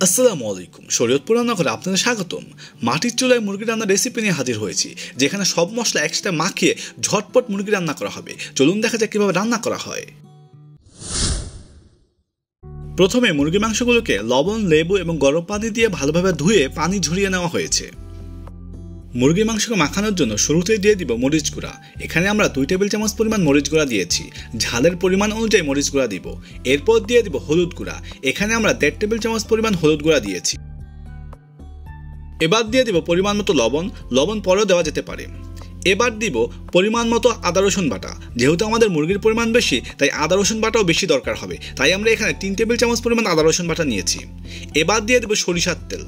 আসসালামু আলাইকুম। শরীয়তপুর রান্নাঘরে আপনাদের স্বাগতম। মাটির চুলায় মুরগি রান্নার রেসিপি নিয়ে হাজির হয়েছি, যেখানে সব মশলা একসাথে মাখিয়ে ঝটপট মুরগি রান্না করা হবে। চলুন দেখা যাক কিভাবে রান্না করা হয়। প্রথমে মুরগির মাংসগুলোকে লবণ, লেবু এবং গরম পানি দিয়ে ভালোভাবে ধুয়ে পানি ঝরিয়ে নেওয়া হয়েছে। মুরগির মাংসকে মাখানোর জন্য শুরুতেই দিয়ে দিব মরিচ গুঁড়া। এখানে আমরা 2 টেবিল চামচ পরিমাণ মরিচ গুঁড়া দিয়েছি। ঝালের পরিমাণ অনুযায়ী মরিচ গুঁড়া দিব। এরপর দিয়ে দিব হলুদ গুঁড়া। এখানে আমরা 1.5 টেবিল চামচ পরিমাণ হলুদ গুঁড়া দিয়েছি। এবার দিয়ে দিব পরিমাণ মতো লবণ। লবণ পরেও দেওয়া যেতে পারে। এবার দিব পরিমাণ মতো আদা রসুন বাটা। যেহেতু আমাদের মুরগির পরিমাণ বেশি, তাই আদা রসুন বাটাও বেশি দরকার হবে। তাই আমরা এখানে 3 টেবিল চামচ পরিমাণ আদা রসুন বাটা নিয়েছি। এবার দিয়ে দেব সরিষার তেল।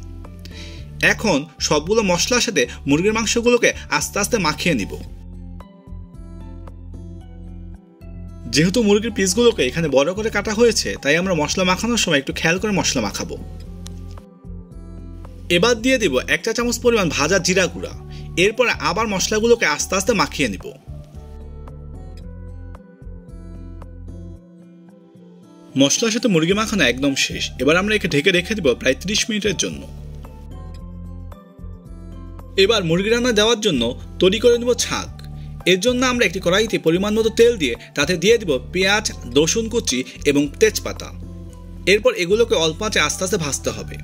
এখন সবগুলো মশলার সাথে মুরগির মাংসগুলোকে আস্তে আস্তে মাখিয়ে নিব। যেহেতু মুরগির পিসগুলোকে এখানে বড় করে কাটা হয়েছে, তাই আমরা মশলা মাখানোর সময় একটু খেয়াল করে মশলা মাখাবো। এবার দিয়ে দিব 1 চা চামচ পরিমাণ ভাজা জিরা গুঁড়া। এরপরে আবার মশলাগুলোকে আস্তে আস্তে মাখিয়ে নিব। মশলার সাথে মুরগি মাখানো একদম শেষ। এবার আমরা একে ঢেকে রেখে দিব প্রায় 30 মিনিটের জন্য। এবার মুরগি রান্না দেওয়ার জন্য তৈরি করে নেব ছাঁক। এর জন্য আমরা একটি কড়াইতে পরিমাণ মতো তেল দিয়ে তাতে দিয়ে দিব পেঁয়াজ, রসুন কুচি এবং তেজপাতা। এরপর এগুলোকে অল্প আঁচে আস্তে আস্তে ভাজতে হবে।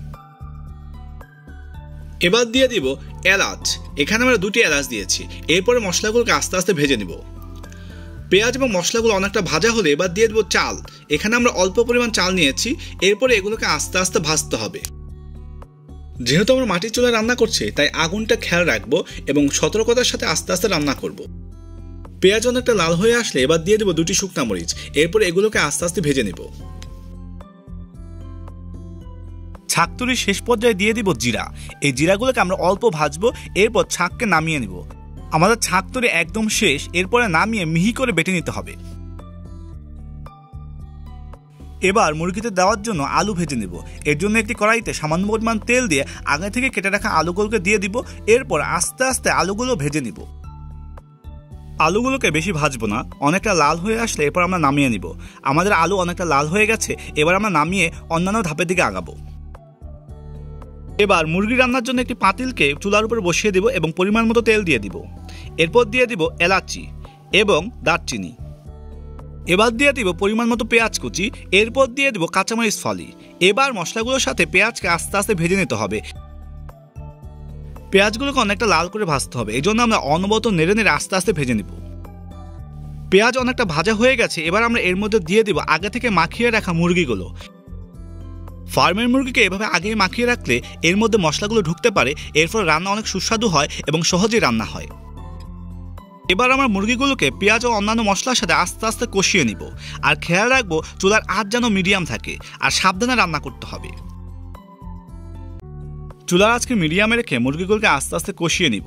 এবার দিয়ে দিব এলাচ। এখানে আমরা 2টি এলাচ দিয়েছি। এরপরে মশলাগুলোকে আস্তে আস্তে ভেজে নিব। পেঁয়াজ এবং মশলাগুলো অনেকটা ভাজা হলে এবার দিয়ে দেব চাল। এখানে আমরা অল্প পরিমাণ চাল নিয়েছি। এরপরে এগুলোকে আস্তে আস্তে ভাজতে হবে। যেহেতু আমরা মাটির চুলায় রান্না করছি, তাই আগুনটা খেয়াল রাখবো এবং সতর্কতার সাথে আস্তে আস্তে রান্না করব। পেঁয়াজ অনেকটা লাল হয়ে আসলে এবার দিয়ে দেব 2টি শুকনা মরিচ। এরপর এগুলোকে আস্তে আস্তে ভেজে নেব। ছাঁক তৈরির শেষ পর্যায়ে দিয়ে দিব জিরা। এই জিরাগুলোকে আমরা অল্প ভাজবো। এরপর ছাঁককে নামিয়ে নেব। আমাদের ছাঁক তৈরি একদম শেষ। এরপরে নামিয়ে মিহি করে বেটে নিতে হবে। এবার মুরগিতে দেওয়ার জন্য আলু ভেজে নেব। এর জন্য একটি কড়াইতে সামান্য পরিমাণ তেল দিয়ে আগে থেকে কেটে রাখা আলুগুলোকে দিয়ে দিব। এরপর আস্তে আস্তে আলুগুলো ভেজে নিব। আলুগুলোকে বেশি ভাজবো না। অনেকটা লাল হয়ে আসলে এরপর আমরা নামিয়ে নিব। আমাদের আলু অনেকটা লাল হয়ে গেছে। এবার আমরা নামিয়ে অন্যান্য ধাপের দিকে আগাবো। এবার মুরগি রান্নার জন্য একটি পাতিলকে চুলার উপর বসিয়ে দিব এবং পরিমাণ মতো তেল দিয়ে দিব। এরপর দিয়ে দিব এলাচি এবং দারচিনি। এবার দিয়ে দিব পরিমাণ মতো পেঁয়াজ কুচি। এরপর দিয়ে দিব কাঁচামরিচ ফালি। এবার মশলাগুলোর সাথে পেঁয়াজকে আস্তে আস্তে ভেজে নিতে হবে। পেঁয়াজগুলোকে অনেকটা লাল করে ভাজতে হবে। এই জন্য আমরা অনবরত নেড়ে নেড়ে আস্তে আস্তে ভেজে নিব। পেঁয়াজ অনেকটা ভাজা হয়ে গেছে। এবার আমরা এর মধ্যে দিয়ে দিব আগে থেকে মাখিয়ে রাখা মুরগিগুলো। ফার্মের মুরগিকে এভাবে আগেই মাখিয়ে রাখলে এর মধ্যে মশলাগুলো ঢুকতে পারে। এরপর রান্না অনেক সুস্বাদু হয় এবং সহজেই রান্না হয়। এবার আমরা মুরগিগুলোকে পেঁয়াজ ও অন্যান্য মশলার সাথে আস্তে আস্তে কষিয়ে নিব। আর খেয়াল রাখবো চুলার আঁচ যেন মিডিয়াম থাকে আর সাবধানে রান্না করতে হবে। চুলার আঁচকে মিডিয়ামে রেখে মুরগিগুলোকে আস্তে আস্তে কষিয়ে নিব।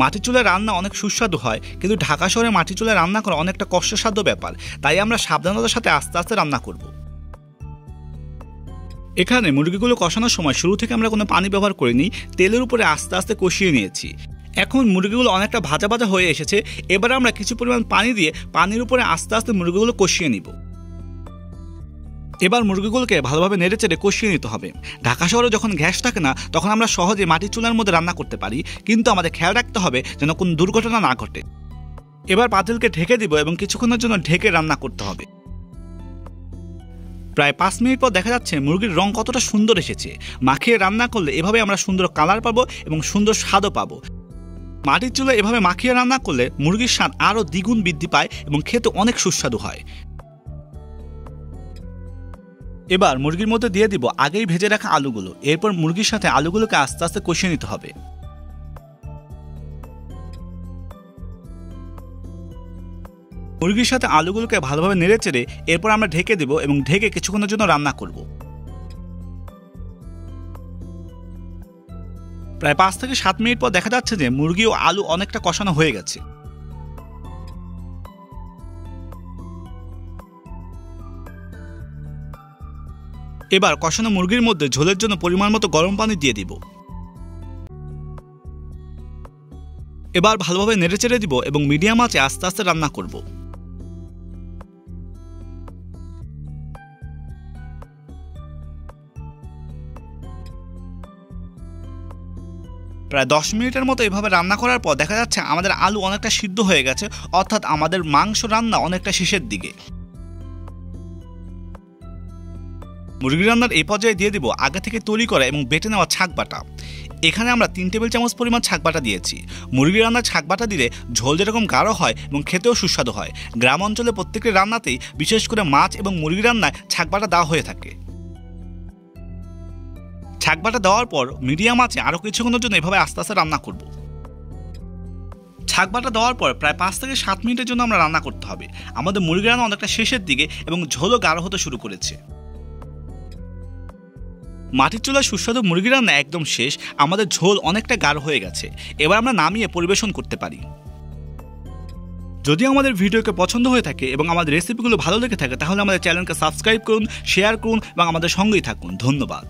মাটির চুলায় রান্না অনেক সুস্বাদু হয়, কিন্তু ঢাকা শহরে মাটির চুলায় রান্না করা অনেকটা কষ্টসাধ্য ব্যাপার। তাই আমরা সাবধানতার সাথে আস্তে আস্তে রান্না করব। এখানে মুরগিগুলো কষানোর সময় শুরু থেকে আমরা কোনো পানি ব্যবহার করিনি। তেলের উপরে আস্তে আস্তে কষিয়ে নিয়েছি। এখন মুরগিগুলো অনেকটা ভাজা ভাজা হয়ে এসেছে। এবার আমরা কিছু পরিমাণ পানি দিয়ে পানির উপরে আস্তে আস্তে মুরগিগুলো কষিয়ে নিব। এবার মুরগিগুলোকে ভালোভাবে নেড়ে চেড়ে কষিয়ে নিতে হবে। ঢাকা শহরে যখন গ্যাস থাকে না, তখন আমরা সহজে মাটির চুলার মধ্যে রান্না করতে পারি, কিন্তু আমাদের খেয়াল রাখতে হবে যেন কোনো দুর্ঘটনা না ঘটে। এবার পাতিলকে ঢেকে দিব এবং কিছুক্ষণের জন্য ঢেকে রান্না করতে হবে। প্রায় 5 মিনিট পর দেখা যাচ্ছে মুরগির রং কতটা সুন্দর এসেছে। মাখিয়ে রান্না করলে এভাবে আমরা সুন্দর কালার পাবো এবং সুন্দর স্বাদও পাবো। মাটির চুলায় এভাবে মাখিয়ে রান্না করলে মুরগির স্বাদ আরও দ্বিগুণ বৃদ্ধি পায় এবং খেতে অনেক সুস্বাদু হয়। এবার মুরগির মধ্যে দিয়ে দিব আগেই ভেজে রাখা আলুগুলো। এরপর মুরগির সাথে আলুগুলোকে আস্তে আস্তে কষিয়ে নিতে হবে। মুরগির সাথে আলুগুলোকে ভালোভাবে নেড়ে চেড়ে এরপর আমরা ঢেকে দেব এবং ঢেকে কিছুক্ষণের জন্য রান্না করব। প্রায় 5 থেকে 7 মিনিট পর দেখা যাচ্ছে যে মুরগি ও আলু অনেকটা কষানো হয়ে গেছে। এবার কষানো মুরগির মধ্যে ঝোলের জন্য পরিমাণ মতো গরম পানি দিয়ে দিব। এবার ভালোভাবে নেড়ে চেড়ে দিব এবং মিডিয়াম আঁচে আস্তে আস্তে রান্না করব। প্রায় 10 মিনিটের মতো এভাবে রান্না করার পর দেখা যাচ্ছে আমাদের আলু অনেকটা সিদ্ধ হয়ে গেছে, অর্থাৎ আমাদের মাংস রান্না অনেকটা শেষের দিকে। মুরগি রান্নার এই পর্যায়ে দিয়ে দিব আগে থেকে তৈরি করা এবং বেটে নেওয়া ছাক বাটা। এখানে আমরা 3 টেবিল চামচ পরিমাণ ছাক বাটা দিয়েছি। মুরগি রান্নার ছাক বাটা দিলে ঝোল যেরকম গাঢ় হয় এবং খেতেও সুস্বাদু হয়। গ্রাম অঞ্চলে প্রত্যেকটি রান্নাতেই বিশেষ করে মাছ এবং মুরগি রান্নায় ছাক বাটা দেওয়া হয়ে থাকে। ছাক বাটা দেওয়ার পর মিডিয়াম আঁচে আরও কিছুক্ষণের জন্য এভাবে আস্তে আস্তে রান্না করব। ছাক বাটা দেওয়ার পর প্রায় 5 থেকে 7 মিনিটের জন্য আমরা রান্না করতে হবে। আমাদের মুরগি রান্না অনেকটা শেষের দিকে এবং ঝোলও গাঢ় হতে শুরু করেছে। মাটির চুলার সুস্বাদু মুরগি রান্না একদম শেষ, আমাদের ঝোল অনেকটা গাঢ় হয়ে গেছে। এবার আমরা নামিয়ে পরিবেশন করতে পারি। যদি আমাদের ভিডিওকে পছন্দ হয়ে থাকে এবং আমাদের রেসিপিগুলো ভালো লেগে থাকে তাহলে আমাদের চ্যানেলকে সাবস্ক্রাইব করুন, শেয়ার করুন এবং আমাদের সঙ্গেই থাকুন। ধন্যবাদ।